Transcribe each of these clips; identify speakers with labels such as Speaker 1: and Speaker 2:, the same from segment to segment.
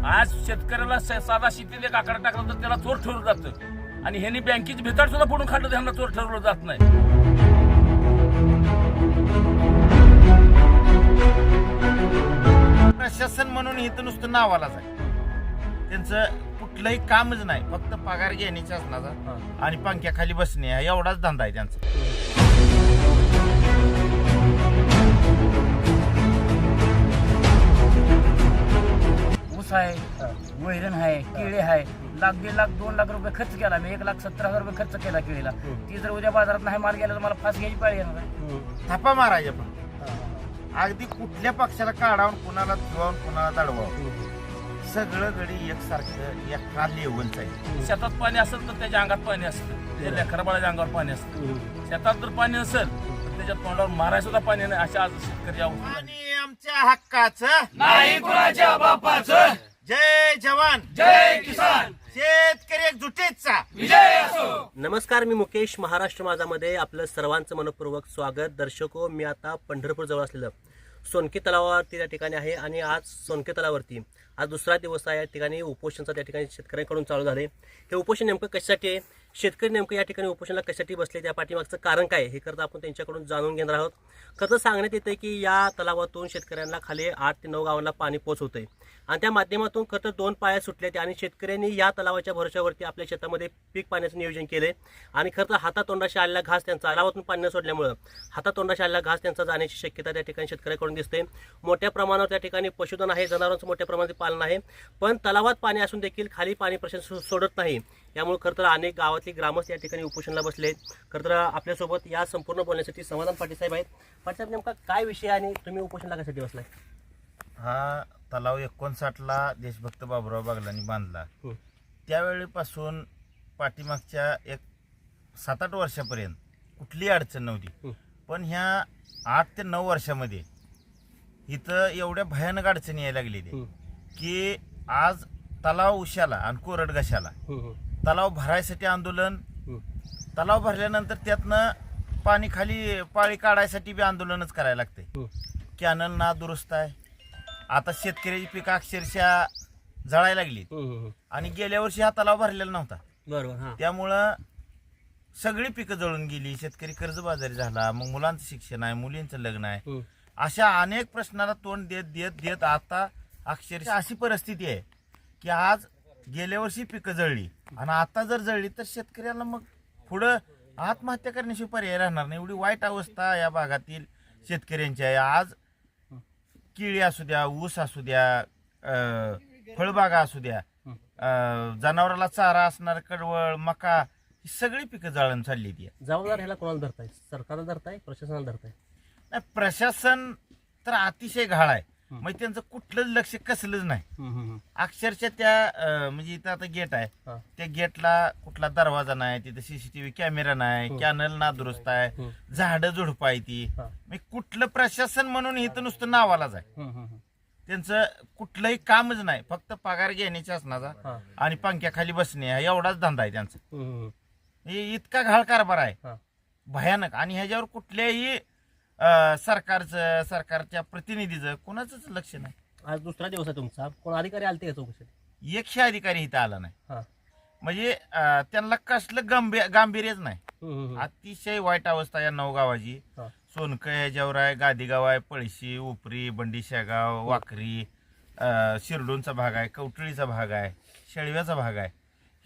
Speaker 1: आज शेतकऱ्याला साधा शेतीत एक आकडा टाकला तर त्याला चोर ठरवलं जातं आणि ह्यांनी बँकेची भिताड सुद्धा फोडून काढलं त्यांना चोर ठरवलं जात नाही.
Speaker 2: प्रशासन म्हणून इथं नुसतं नावालाच आहे, त्यांचं कुठलंही कामच नाही, फक्त पगार घेणे शासनाचा आणि पंख्याखाली बसणे हा एवढाच धंदा आहे त्यांचा.
Speaker 3: ऊस आहे, वैरण आहे, केळी आहे. लाख 1.5 लाख 2 लाख रुपये खर्च केला मी. 1,70,000 रुपये खर्च केला केळीला. ती जर उद्या बाजारात नाही माल गेला तर मला फास घ्यायची पाळी येणार आहे.
Speaker 2: थापा मारायचे पण अगदी कुठल्या पक्षाला काढावून कुणाला ठेवावून कुणाला दडवावं, सगळं गडी एकसारखं एका लेवलचं आहे.
Speaker 1: शेतात पाणी असेल तर त्याच्या अंगात पाणी असतं, त्याच्या लेकराबाळाच्या अंगावर पाणी असतं. शेतात जर पाणी नसेल तर त्याच्या तोंडावर मारायला सुद्धा पाणी नाही. अशा आज शेतकरी
Speaker 2: आणि आमच्या हक्काचं
Speaker 1: नाही कुणाच्या बापाचं.
Speaker 2: जय जवान
Speaker 1: जय किसान.
Speaker 2: शेतकरी एकजुटीचा
Speaker 1: विजय असो.
Speaker 4: नमस्कार, मी मुकेश. महाराष्ट्र माझामध्ये आपलं सर्वांचं मनपूर्वक स्वागत. दर्शको, मी आता पंढरपूर जवळ असलेलं सोनकी तलावावरती त्या ठिकाणी आहे आणि आज सोनकी तलावावरती आज दुसरा दिवस आहे. या ठिकाणी उपोषणचा त्या ठिकाणी शेतकऱ्यांकडून चालू झाले. हे उपोषण नेमकं कशासाठी आहे, शेतकरी नेमकं या ठिकाणी उपोषणाला कशासाठी बसले, त्या पाठीमागचं कारण काय हे करता आपण त्यांच्याकडून जाणून घेणार आहोत. खरं सांगण्यात येतं की या तलावातून शेतकऱ्यांना खाली 8 ते 9 गावांना पाणी पोहोचवतंय आणि त्या माध्यमातून खरं तर 2 पाया सुटल्या आणि शेतकऱ्यांनी या तलावाच्या भरोश्यावरती आपल्या शेतामध्ये पीक पाण्याचं नियोजन केले आणि खरं तर हातातोंडाशी आलेला घास त्यांचा तलावातून पाणी न सोडल्यामुळं हातातोंडाशी आलेला घास त्यांचा जाण्याची शक्यता त्या ठिकाणी शेतकऱ्याकडून दिसते. मोठ्या प्रमाणावर त्या ठिकाणी पशुधन आहे, जनावरांचं मोठ्या प्रमाणात पालन आहे, पण तलावात पाणी असून देखील खाली पाणी प्रश्न सोडत नाही. यामुळे खरं तर अनेक गावातली ग्रामस्थ या ठिकाणी उपोषणाला बसले. खरं तर आपल्यासोबत या संपूर्ण बोलण्यासाठी समाधान पाटील साहेब आहेत. पाटील साहेब, नेमका काय विषय आणि तुम्ही उपोषणाला कशासाठी बसलाय?
Speaker 2: हा तलाव 59ला देशभक्त बाबुराव बागलांनी बांधला. त्यावेळीपासून पाठीमागच्या एक 7-8 वर्षापर्यंत कुठलीही अडचण नव्हती, पण ह्या 8 ते 9 वर्षामध्ये इथं एवढ्या भयानक अडचणी यायला लागली की आज तलाव उशाला आणि कोरड घशाला. तलाव भरायसाठी आंदोलन, तलाव भरल्यानंतर त्यातनं पाणी खाली पाळी काढायसाठी बी आंदोलनच करायला लागते. कॅनल ना दुरुस्त आहे. आता शेतकऱ्याची पिकं अक्षरशः जळायला लागली आणि गेल्या वर्षी हा तलाव भरलेला नव्हता.
Speaker 4: बरोबर.
Speaker 2: त्यामुळं सगळी पिकं जळून गेली, शेतकरी कर्जबाजारी झाला, मग मुलांचं शिक्षण आहे, मुलींचं लग्न आहे, अशा अनेक प्रश्नाला तोंड देत देत देत आता अक्षरशः अशी परिस्थिती आहे की आज गेल्या वर्षी पिकं जळली आणि आता जर जळली तर शेतकऱ्याला मग पुढं आत्महत्या करण्याशिवाय पर्याय राहणार नाही. एवढी वाईट अवस्था या भागातील शेतकऱ्यांची आहे. आज केळी असू द्या, ऊस असू द्या, फळबागा असू द्या, जनावराला चारा असणार कडवळ, मका, ही सगळी पिकं जाळून चालली ती.
Speaker 4: जबाबदार ह्याला कोणाला धरताय? सरकारला धरताय, प्रशासनाला धरताय?
Speaker 2: नाही, प्रशासन तर अतिशय घाळ आहे. म्हणजे त्यांचं कुठलंच लक्ष कसलंच नाही. अक्षरशः त्या म्हणजे इथं आता गेट आहे, त्या गेटला कुठला दरवाजा नाही, तिथं CCTV कॅमेरा नाही, कॅनल ना दुरुस्त आहे, झाडं झुडपं आहे ती. म्हणजे कुठलं प्रशासन म्हणून इथं नुसतं नावालाच आहे, त्यांचं कुठलंही कामच नाही, फक्त पगार घेणे शासनाचा आणि पंख्याखाली बसणे हा एवढाच धंदा आहे त्यांचा. इतका घाळ कारभार आहे भयानक. आणि ह्याच्यावर कुठल्याही सरकारच्या प्रतिनिधीचं कोणाचंच लक्ष नाही.
Speaker 4: आज दुसरा दिवस आहे तुमचा, कोण अधिकारी आलते का चौकशी?
Speaker 2: 100 अधिकारी इथं आला नाही. म्हणजे त्यांना कसलं गांभीर्यच नाही. अतिशय वाईट अवस्था या 9 गावाची. सोनक ह्याच्यावर आहे, गादीगाव आहे, पळशी, उपरी, बंडी, शेगाव, वाकरी, शिरडूनचा भाग आहे, कवटळीचा भाग आहे, शेळव्याचा भाग आहे.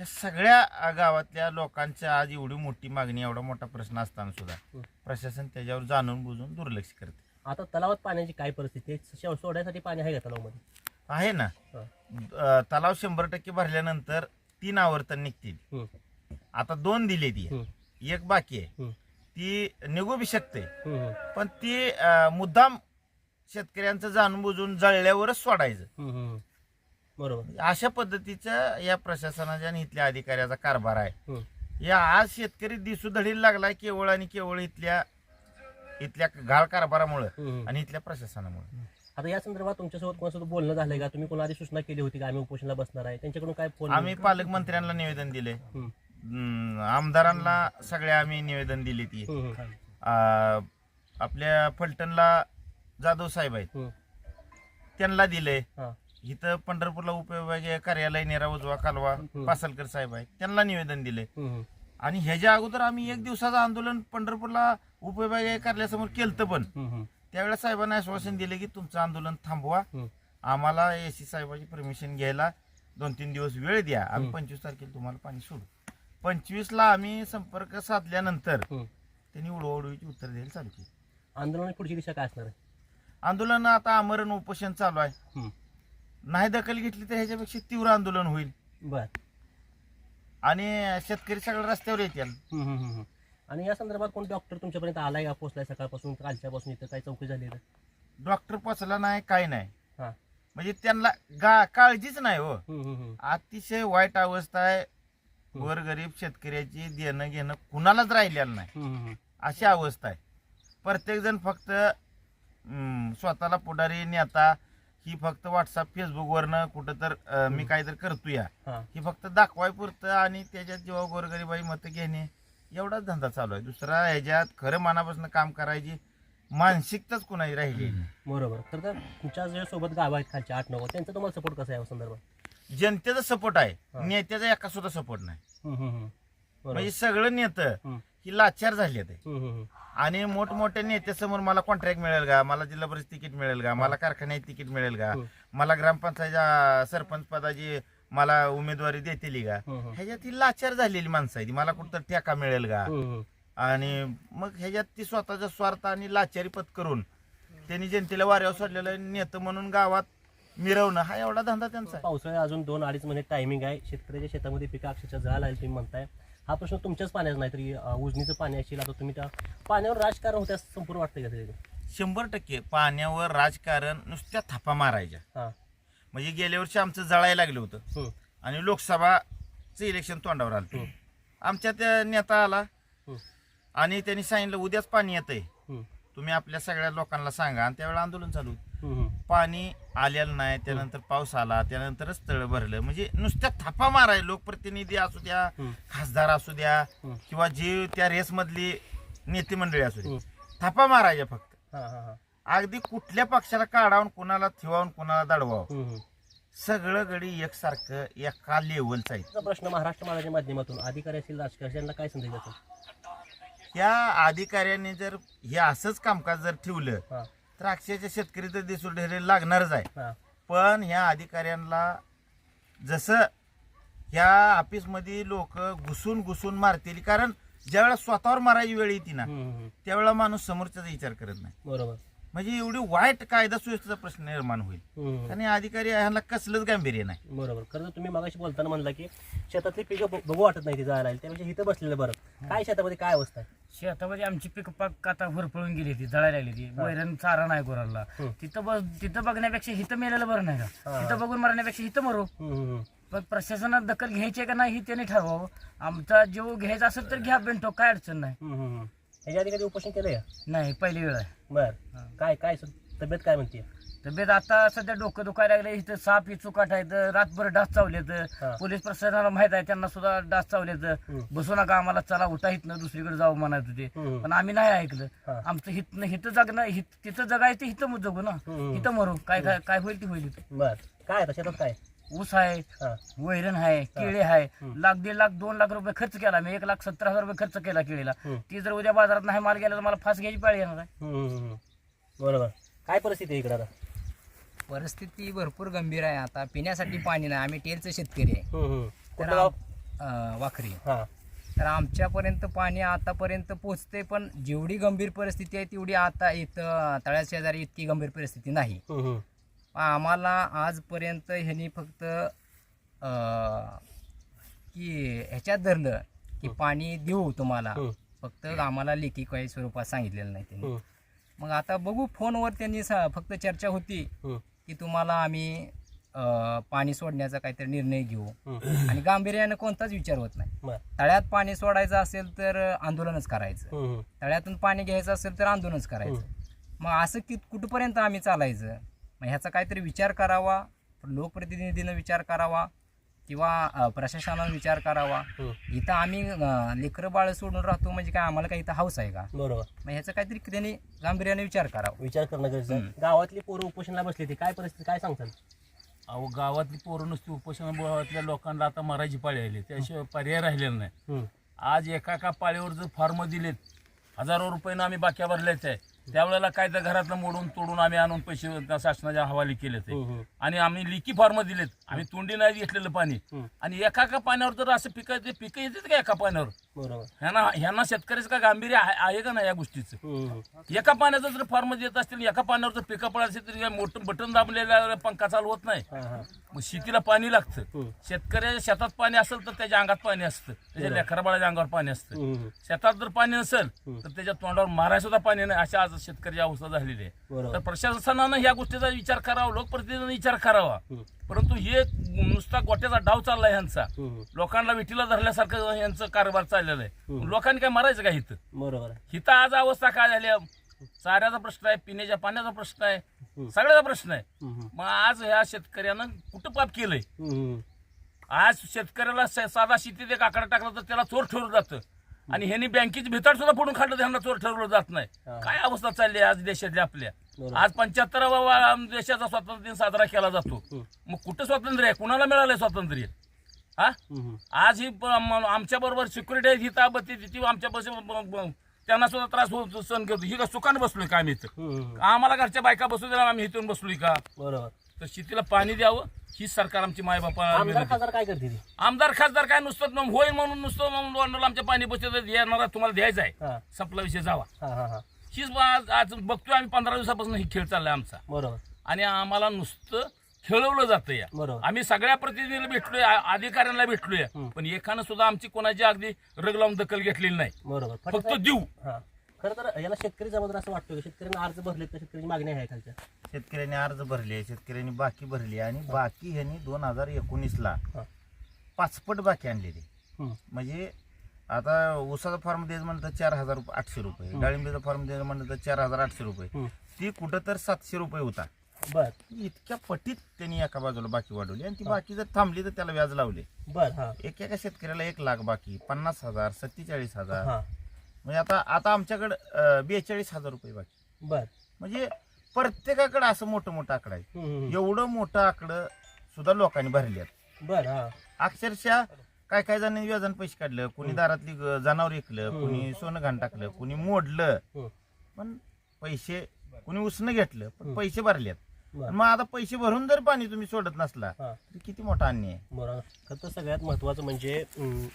Speaker 2: या सगळ्या गावातल्या लोकांच्या आज एवढी मोठी मागणी, एवढा मोठा प्रश्न असताना सुद्धा प्रशासन त्याच्यावर जाणून बुजून दुर्लक्ष करते.
Speaker 4: आता तलावात पाण्याची काय परिस्थिती आहे? सोडण्यासाठी पाणी आहे का तलावामध्ये?
Speaker 2: आहे ना. तलाव 100% भरल्यानंतर 3 आवर्तन निघतील. आता 2 दिले ती, 1 बाकी आहे. ती निघू बी शकते, पण ती मुद्दाम शेतकऱ्यांचं जाणून बुजून जळल्यावरच सोडायचं.
Speaker 4: बरोबर.
Speaker 2: अशा पद्धतीचा या प्रशासनाच्या आणि इथल्या अधिकाऱ्याचा कारभार आहे. या आज शेतकरी दिसूधडीला लागलाय केवळ आणि केवळ इथल्या घाळ कारभारामुळे आणि इथल्या प्रशासनामुळे.
Speaker 4: आता या संदर्भात तुमच्यासोबत कोणासोबत बोलणं झालंय का? तुम्ही कोणाला सूचना केली होती का आम्ही उपोषणाला बसणार आहे? त्यांच्याकडून काय फोन?
Speaker 2: आम्ही पालकमंत्र्यांना निवेदन दिले, आमदारांना सगळ्या आम्ही निवेदन दिली. ती आपल्या फलटणला जाधव साहेब आहेत, त्यांना दिले. इथं पंढरपूरला उपविभागीय कार्यालय नेरा उजवा कालवा पासलकर साहेब आहेत, त्यांना निवेदन दिले. आणि ह्याच्या अगोदर आम्ही 1 दिवसाचं आंदोलन पंढरपूरला उपविभागीय कार्यालयासमोर केलं, पण त्यावेळेस साहेबांना आश्वासन दिले की तुमचं आंदोलन थांबवा, आम्हाला एसी साहेबाची परमिशन घ्यायला 2-3 दिवस वेळ द्या, आम्ही 25 तारखेला तुम्हाला पाणी सोडू. 25ला आम्ही संपर्क साधल्यानंतर त्यांनी उडवाउडवीची उत्तर द्यायला चालू केली.
Speaker 4: आंदोलनाची पुढची दिशा काय असणार आहे?
Speaker 2: आंदोलन आता आमरण उपोषण चालू आहे. नाही दखल घेतली तर ह्याच्यापेक्षा तीव्र आंदोलन होईल
Speaker 4: बर.
Speaker 2: आणि शेतकरी सगळ्या रस्त्यावर येतील.
Speaker 4: आणि या संदर्भात कोण डॉक्टर तुमच्यापर्यंत आलाय का? पोहोचलाय सकाळपासून कालच्यापासून इथं काय चौकशी झाली आहे?
Speaker 2: डॉक्टर पोचला नाही, काय नाही,
Speaker 4: हा.
Speaker 2: म्हणजे त्यांना काळजीच नाही हो. अतिशय वाईट अवस्था आहे. गोरगरीब शेतकऱ्याची देणं घेणं कुणालाच राहिलेलं नाही, अशी अवस्था आहे. प्रत्येक जण फक्त स्वतःला पुढारी नेता ही फक्त व्हॉट्सअप फेसबुकवरनं कुठं तर मी काहीतरी करतो या, ही फक्त दाखवाय पुरतं आणि त्याच्यात जेव्हा गोरगरीबाई मतं घेणे एवढाच धंदा चालू आहे. दुसरा ह्याच्यात खरं मनापासून काम करायची मानसिकताच कुणाची राहिली.
Speaker 4: बरोबर. तर तुमच्या जे सोबत गाव आहेत खालच्या 8-9 त्यांचा तुम्हाला सपोर्ट कसा आहे या संदर्भात?
Speaker 2: जनतेचा सपोर्ट आहे, नेत्याचा एका सुद्धा सपोर्ट नाही. म्हणजे सगळं नेतं ही लाचार झाली आहे. आणि मोठमोठ्या नेत्यासमोर मला कॉन्ट्रॅक्ट मिळेल का, मला जिल्हा परिषद तिकीट मिळेल का, मला कारखान्यात तिकीट मिळेल का, मला ग्रामपंचायतच्या सरपंच पदाची मला उमेदवारी देतील का, ह्याच्यात ही लाचार झालेली माणसं आहे ती. मला कुठं ठेका मिळेल का, आणि मग ह्याच्यात ती स्वतःचा स्वार्थ आणि लाचारी पत्करून त्यांनी जनतेला वाऱ्यावर सोडलेलं नेतं म्हणून गावात मिरवणं हा एवढा धंदा त्यांचा आहे.
Speaker 4: पावसाळ्यात अजून 2-2.5 महिने टायमिंग आहे. शेतकऱ्याच्या शेतामध्ये पिकं अक्षरशः जळायला लागली तुम्ही म्हणताय. हा प्रश्न तुमच्याच पाण्याचा नाही तरी उजनीचं पाणी असेल. आता तुम्ही त्या पाण्यावर राजकारण होत्या संपूर्ण वाटतंय का ते?
Speaker 2: 100% पाण्यावर राजकारण नुसत्या थापा मारायच्या. म्हणजे गेल्या वर्षी आमचं जळायला लागलं होतं आणि लोकसभाचं इलेक्शन तोंडावर आलं. आमच्या त्या नेता आला आणि त्यांनी सांगितलं उद्याच पाणी येतंय, तुम्ही आपल्या सगळ्या लोकांना सांगा. आणि त्यावेळेला आंदोलन चालू होतं. पाणी आलेलं नाही, त्यानंतर पाऊस आला, त्यानंतरच तळ भरलं. म्हणजे नुसत्या थापा माराय. लोकप्रतिनिधी असू द्या, खासदार असू द्या, किंवा जे त्या रेसमधली नेते मंडळी असू द्या, थापा मारायच्या फक्त. अगदी कुठल्या पक्षाला काढावून कुणाला ठेवावून कुणाला दडवावं, सगळं गडी एकसारखं एका लेवलचा आहे.
Speaker 4: प्रश्न महाराष्ट्र माझ्या माध्यमातून अधिकारी असतील, राजकारणी यांना काय संदेश द्यायचा?
Speaker 2: या अधिकाऱ्यांनी जर हे असंच कामकाज जर ठेवलं तर अक्षरशः शेतकरी तर दिसून ढेरे लागणारच आहे. पण ह्या अधिकाऱ्यांना जसं ह्या ऑफिसमध्ये लोक घुसून मारतील, कारण ज्यावेळेला स्वतःवर मारायची वेळ येते ना त्यावेळेला माणूस समोरचा विचार करत नाही.
Speaker 4: बरोबर.
Speaker 2: म्हणजे एवढी वाईट कायदा सुव्यवस्थेचा प्रश्न निर्माण होईल आणि अधिकारी ह्यांना कसलंच गांभीर्य नाही.
Speaker 4: बरोबर. खरं तुम्ही मगाशी बोलताना म्हणला की शेतातली पिकं बघू वाटत नाही ती जायला, त्यापेक्षा इथं बसलेलं बरं. काय शेतामध्ये काय अवस्था आहे?
Speaker 3: शेतामध्ये आमची पिकं पाक आता भरपळून गेली ती, जळायला लागली ती. वैरण चारा नाही गुरांना. तिथं बघण्यापेक्षा इथं मेलेलं बरं नाही का? तिथं बघून मरण्यापेक्षा इथं मरू. पण प्रशासनात दखल घ्यायची का नाही ही त्याने ठरवावं. आमचा जीव घ्यायचा असेल तर घ्या बेंटो, काय अडचण नाही.
Speaker 4: ह्याच्या आधी कधी उपोषण केलंय का?
Speaker 3: नाही, पहिली वेळ आहे.
Speaker 4: बर. काय तब्येत काय म्हणते?
Speaker 3: तब्येत आता सध्या डोकं दुखायला लागले. इथं साप चुकाट आहेत, रातभर डास चावलेत. पोलीस प्रशासनाला माहित आहे, त्यांना सुद्धा डास चावलेत. बसू नका आम्हाला, चला उठा हितनं दुसरीकडे जाऊ म्हणत होते, पण आम्ही नाही ऐकलं. आमचं हिथं जगणं, तिथं जगायचं हिथं जगू ना, हिथं मरू. काय होईल ती होईल.
Speaker 4: बर. काय आता शेतात काय?
Speaker 3: ऊस आहे, वैरण आहे, केळी आहे. 1,00,000-1,00,000-2,00,000 रुपये खर्च केला मी. 1,70,000 रुपये खर्च केला केळीला. ती जर उद्या बाजारात नाही माल गेला तर मला फास घ्यायची पाळी येणार आहे.
Speaker 4: बरोबर. काय परिस्थिती आहे इकडे आता?
Speaker 5: परिस्थिती भरपूर गंभीर आहे. आता पिण्यासाठी पाणी नाही. आम्ही टेलचे शेतकरी आहे. तर वाखरी. तर आमच्यापर्यंत पाणी आतापर्यंत पोचते, पण जेवढी गंभीर परिस्थिती आहे तेवढी आता इथं तळ्या शेजारी इतकी गंभीर परिस्थिती नाही. आम्हाला आजपर्यंत ह्यांनी फक्त की ह्याच्यात धरलं की पाणी देऊ तुम्हाला, फक्त आम्हाला लेखी काही स्वरूपात सांगितलेलं नाही त्यांनी. मग आता बघू, फोनवर त्यांनी फक्त चर्चा होती की तुम्हाला आम्ही पाणी सोडण्याचा काहीतरी निर्णय घेऊ, आणि गांभीर्यानं कोणताच विचार होत नाही. तळ्यात पाणी सोडायचं असेल तर आंदोलनच करायचं, तळ्यातून पाणी घ्यायचं असेल तर आंदोलनच करायचं. मग असं कुठपर्यंत आम्ही चालायचं? मग ह्याचा काहीतरी विचार करावा, लोकप्रतिनिधीनं विचार करावा किंवा प्रशासनानं विचार करावा. इथं आम्ही लेकरं बाळ सोडून राहतो म्हणजे काय आम्हाला काही इथं हाऊस आहे का?
Speaker 4: बरोबर.
Speaker 5: मग ह्याचा काहीतरी त्यांनी गांभीर्याने विचार करावा.
Speaker 4: विचार करणं गरजेचं आहे. गावातली पोरं उपोषणाला बसली ती काय परिस्थिती, काय सांगतात?
Speaker 1: अहो गावातली पोरं नुसती उपोषणातल्या लोकांना आता मराठी पाळी आली, त्याशिवाय पर्याय राहिलेला नाही. आज एका पाळीवर जर फॉर्म दिलेत, हजारो रुपयानं आम्ही बाक्या भरल्याच आहे, त्यावेळेला काय तर घरातलं मोडून तोडून आम्ही आणून पैसे शासनाच्या हवाली केले ते. आणि आम्ही लिखी फॉर्म दिलेत, आम्ही तोंडी नाही घेतलेलं पाणी. आणि एका पाण्यावर जर असं पिकं येतात का एका पाण्यावर? ह्यांना शेतकऱ्याचं का गांभीर्य आहे का नाही या गोष्टीचं? एका पाण्याचं जर फॉर्म देत असतील, एका पाण्यावर जर पिकं पडत असेल तरी मोठं बटन दाबलेला पंखा चालू होत नाही. मग शेतीला पाणी लागतं. शेतकऱ्याच्या शेतात पाणी असेल तर त्याच्या अंगात पाणी असतं, त्याच्या लेकराबाळाच्या अंगावर पाणी असतं. शेतात जर पाणी नसेल तर त्याच्या तोंडावर मारायला सुद्धा पाणी नाही, अशा आज शेतकऱ्याची अवस्था झालेली आहे. तर प्रशासनानं ह्या गोष्टीचा विचार करावा, लोकप्रतिनिधींनी विचार करावा. परंतु हे नुसता गोट्याचा डाव चाललाय ह्यांचा, लोकांना विटीला धरल्यासारखं यांचं कारभार चाललेला आहे. लोकांनी काय मारायचं का इथं?
Speaker 4: बरोबर.
Speaker 1: इथं आज अवस्था काय झाली? चाऱ्याचा प्रश्न आहे, पिण्याच्या पाण्याचा प्रश्न आहे, सगळ्याचा प्रश्न आहे. मग आज ह्या शेतकऱ्यानं कुठं पाप केलंय? आज शेतकऱ्याला साधा शेतीत एक आकडा टाकला तर त्याला चोर ठरवलं जातं, आणि ह्यांनी बँकेची भिताड सुद्धा फोडून काढलं, त्यांना चोर ठरवलं जात नाही. काय अवस्था चालली आहे आज देशातल्या आपल्या? आज 75वा देशाचा स्वातंत्र्य दिन साजरा केला जातो. मग कुठं स्वातंत्र्य आहे? कुणाला मिळालंय स्वातंत्र्य? हा, आज ही आमच्या बरोबर सिक्युरिटी आहे, ही ताबती ती आमच्या त्यांना सुद्धा त्रास होत सहन करतो. ही का सुखाने बसलोय का आम्ही इथं? आम्हाला घरच्या बायका बसू द्या, आम्ही इथून बसलोय का?
Speaker 4: बरोबर.
Speaker 1: तर शेतीला पाणी द्यावं हीच सरकार आमची मायबापा.
Speaker 4: आमदार खासदार काय करतील?
Speaker 1: आमदार खासदार काय नुसतं होय म्हणून नुसतं म्हणून आमच्या पाणी बसत येणार तुम्हाला द्यायचं आहे, संपला विषय जावा. हीच आज बघतोय आम्ही 15 दिवसापासून ही खेळ चाललाय आमचा.
Speaker 4: बरोबर.
Speaker 1: आणि आम्हाला नुसतं खेळवलं जातं या.
Speaker 4: बरोबर.
Speaker 1: आम्ही सगळ्या प्रतिनिधीला भेटलोय, अधिकाऱ्यांना भेटलोय, पण एकानं सुद्धा आमची कोणाची अगदी रग लावून दखल घेतलेली नाही.
Speaker 4: बरोबर.
Speaker 1: फक्त देऊ.
Speaker 4: खरं तर याला शेतकरी जबाबदार असं वाटतं की शेतकऱ्यांना अर्ज भरले तर शेतकऱ्याची मागणी आहे खालच्या?
Speaker 2: शेतकऱ्यांनी अर्ज भरले, शेतकऱ्यांनी बाकी भरली, आणि बाकी ह्यांनी 2019ला 5 पट बाकी आणलेली. म्हणजे आता ऊसाचा फॉर्म द्यायचं म्हणलं तर 4,800 रुपये, डाळिंबीचा फॉर्म द्यायचं म्हणलं तर 4,800 रुपये, ती कुठं तर 700 रुपये होता.
Speaker 4: बर.
Speaker 2: इतक्या पटीत त्यांनी एका बाजूला बाकी वाढवली, आणि ती बाकी जर थांबली तर त्याला व्याज लावले.
Speaker 4: बर.
Speaker 2: एका शेतकऱ्याला 1 लाख बाकी, 50,000, 47,000. म्हणजे आता आमच्याकडे 42,000 रुपये बाकी.
Speaker 4: बर.
Speaker 2: म्हणजे प्रत्येकाकडे असं मोठं आकडा आहे. एवढं मोठं आकडं सुद्धा लोकांनी भरले आहेत.
Speaker 4: बर.
Speaker 2: अक्षरशः काय जणांनी व्याजाने पैसे काढलं, कोणी दारातली जनावर विकलं, कोणी सोनं घाण टाकलं, कोणी मोडलं, पण पैसे कोणी उसनं घेतलं, पण पैसे भरलेत. मग आता पैसे भरून जर पाणी तुम्ही सोडत नसला तर किती मोठा अन्याय आहे.
Speaker 4: बरोबर. खरं तर सगळ्यात महत्त्वाचं म्हणजे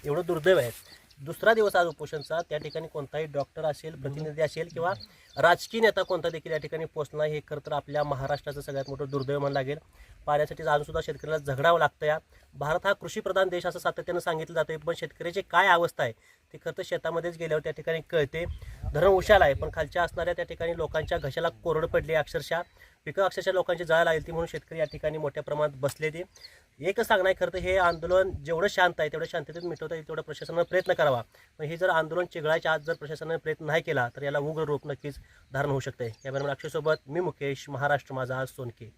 Speaker 4: एवढं दुर्दैव आहे. दुसरा दिवस आज उपोषणचा, त्या ठिकाणी कोणताही डॉक्टर असेल, प्रतिनिधी असेल किंवा राजकीय नेता कोणता देखील या ठिकाणी पोहोचणं हे खरं तर आपल्या महाराष्ट्राचं सगळ्यात मोठं दुर्दैव म्हणावं लागेल. पाण्यासाठी अजून सुद्धा शेतकऱ्याला झगडावं लागतं. या भारत हा कृषीप्रधान देश असं सातत्यानं सांगितलं जातं, पण शेतकऱ्याची काय अवस्था आहे ते खरं तर शेतामध्येच गेल्यावर त्या ठिकाणी कळते. धरण उशाला आहे, पण खालच्या असणाऱ्या त्या ठिकाणी लोकांच्या घशाला कोरड पडली, अक्षरशः पिकं अक्षरशः लोकांची जाळं लागली ती, म्हणून शेतकरी या ठिकाणी मोठ्या प्रमाणात बसले. ते एकच सांगणं आहे खरं तर हे आंदोलन जेवढं शांत आहे तेवढं शांततेत मिटवता येईल तेवढं प्रशासनानं प्रयत्न करावा. पण हे जर आंदोलन चिघळायच्या आज जर प्रशासनाने प्रयत्न नाही केला तर याला उग्र रूप नक्कीच धारण होऊ शकते. या अक्षयसोबत मी मुकेश, महाराष्ट्र माझा, सोनके.